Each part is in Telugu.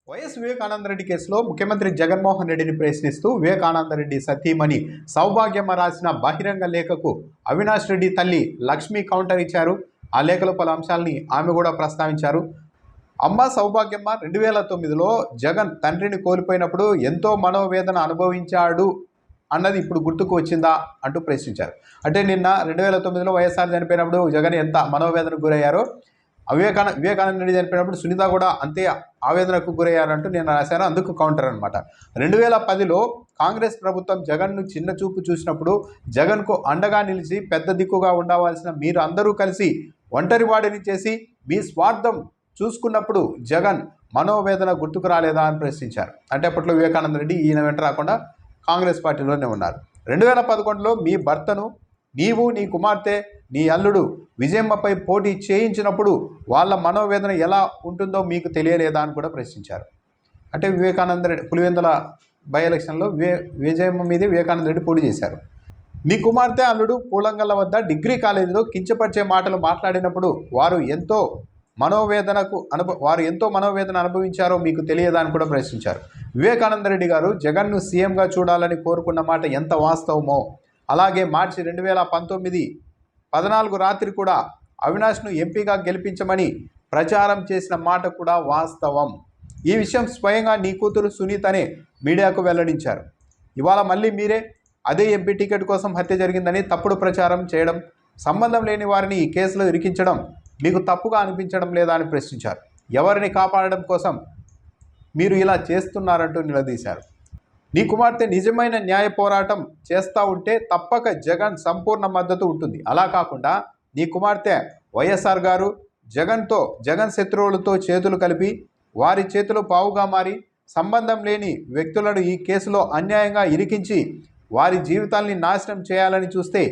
వైఎస్ వివేకానంద రెడ్డి కేసులో ముఖ్యమంత్రి జగన్మోహన్ రెడ్డిని ప్రశ్నిస్తూ వివేకానంద రెడ్డి సతీమణి సౌభాగ్యమ్మ రాసిన బహిరంగ లేఖకు అవినాష్ రెడ్డి తల్లి లక్ష్మి కౌంటర్ ఇచ్చారు. ఆ లేఖలో పలు అంశాలని ఆమె కూడా ప్రస్తావించారు. అమ్మ సౌభాగ్యమ్మ 2009లో జగన్ తండ్రిని కోల్పోయినప్పుడు ఎంతో మనోవేదన అనుభవించాడు అన్నది ఇప్పుడు గుర్తుకు వచ్చిందా అంటూ ప్రశ్నించారు. అంటే నిన్న 2009లో వైఎస్ఆర్ చనిపోయినప్పుడు జగన్ ఎంత మనోవేదనకు గురయ్యారో, వివేకానంద రెడ్డి చనిపోయినప్పుడు సునీత కూడా అంతే ఆవేదనకు గురయ్యారంటూ నేను రాశాను. అందుకు కౌంటర్ అనమాట. 2010లో కాంగ్రెస్ ప్రభుత్వం జగన్ను చిన్న చూపు చూసినప్పుడు జగన్కు అండగా నిలిచి పెద్ద దిక్కుగా ఉండవలసిన మీరు అందరూ కలిసి ఒంటరివాడిని చేసి మీ స్వార్థం చూసుకున్నప్పుడు జగన్ మనోవేదన గుర్తుకు రాలేదా అని ప్రశ్నించారు. అంటే అప్పట్లో వివేకానంద రెడ్డి ఈయన వెంట రాకుండా కాంగ్రెస్ పార్టీలోనే ఉన్నారు. 2011లో మీ భర్తను నీవు, నీ కుమార్తె, నీ అల్లుడు విజయమ్మపై పోటీ చేయించినప్పుడు వాళ్ళ మనోవేదన ఎలా ఉంటుందో మీకు తెలియలేదా అని కూడా ప్రశ్నించారు. అంటే వివేకానంద రెడ్డి పులివెందుల బై ఎలక్షన్లో విజయమ్మ మీద వివేకానంద రెడ్డి పోటీ చేశారు. మీ కుమార్తె, అల్లుడు పూలంగల్ల వద్ద డిగ్రీ కాలేజీలో కించపరిచే మాటలు మాట్లాడినప్పుడు వారు ఎంతో మనోవేదన అనుభవించారో మీకు తెలియదా అని కూడా ప్రశ్నించారు. వివేకానంద రెడ్డి గారు జగన్ను సీఎంగా చూడాలని కోరుకున్న మాట ఎంత వాస్తవమో, అలాగే మార్చి 2019 14 రాత్రి కూడా అవినాష్ను ఎంపీగా గెలిపించమని ప్రచారం చేసిన మాట కూడా వాస్తవం. ఈ విషయం స్వయంగా నీ కూతురు సునీతనే మీడియాకు వెల్లడించారు. ఇవాళ మళ్ళీ మీరే అదే ఎంపీ టికెట్ కోసం హత్య జరిగిందని తప్పుడు ప్రచారం చేయడం, సంబంధం లేని వారిని ఈ కేసులో ఇరికించడం మీకు తప్పుగా అనిపించడం లేదా అని ప్రశ్నించారు. ఎవరిని కాపాడడం కోసం మీరు ఇలా చేస్తున్నారంటూ నిలదీశారు. నీ కుమార్తె నిజమైన న్యాయ పోరాటం చేస్తూ ఉంటే తప్పక జగన్ సంపూర్ణ మద్దతు ఉంటుంది. అలా కాకుండా నీ కుమార్తె వైఎస్ఆర్ గారు జగన్ శత్రువులతో చేతులు కలిపి వారి చేతులు పావుగా మారి సంబంధం లేని వ్యక్తులను ఈ కేసులో అన్యాయంగా ఇరికించి వారి జీవితాల్ని నాశనం చేయాలని చూస్తే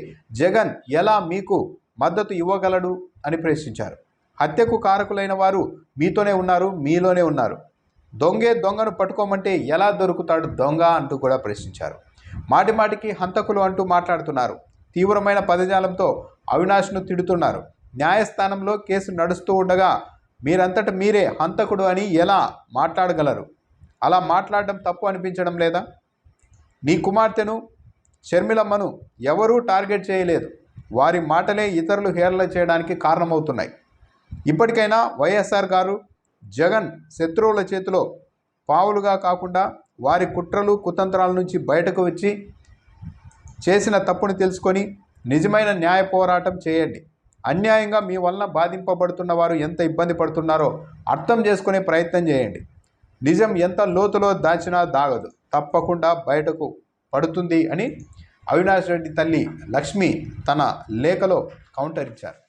జగన్ ఎలా మీకు మద్దతు ఇవ్వగలడు అని ప్రశ్నించారు. హత్యకు కారకులైన వారు మీతోనే ఉన్నారు, మీలోనే ఉన్నారు. దొంగను పట్టుకోమంటే ఎలా దొరుకుతాడు దొంగ అంటూ కూడా ప్రశ్నించారు. మాటిమాటికి హంతకులు అంటూ మాట్లాడుతున్నారు. తీవ్రమైన పదజాలంతో అవినాష్ను తిడుతున్నారు. న్యాయస్థానంలో కేసు నడుస్తూ ఉండగా మీరంతట మీరే హంతకుడు అని ఎలా మాట్లాడగలరు? అలా మాట్లాడడం తప్పు అనిపించడం లేదా? నీ కుమార్తెను, షర్మిలమ్మను ఎవరూ టార్గెట్ చేయలేదు. వారి మాటలే ఇతరులు హేళన చేయడానికి కారణమవుతున్నాయి. ఇప్పటికైనా వైఎస్ఆర్ గారు జగన్ శత్రువుల చేతిలో పావులుగా కాకుండా వారి కుట్రలు కుతంత్రాల నుంచి బయటకు వచ్చి చేసిన తప్పును తెలుసుకొని నిజమైన న్యాయ పోరాటం చేయండి. అన్యాయంగా మీ వలన బాధింపబడుతున్న వారు ఎంత ఇబ్బంది పడుతున్నారో అర్థం చేసుకునే ప్రయత్నం చేయండి. నిజం ఎంత లోతులో దాచినా దాగదు, తప్పకుండా బయటకు పడుతుంది అని అవినాష్ రెడ్డి తల్లి లక్ష్మి తన లేఖలో కౌంటర్ ఇచ్చారు.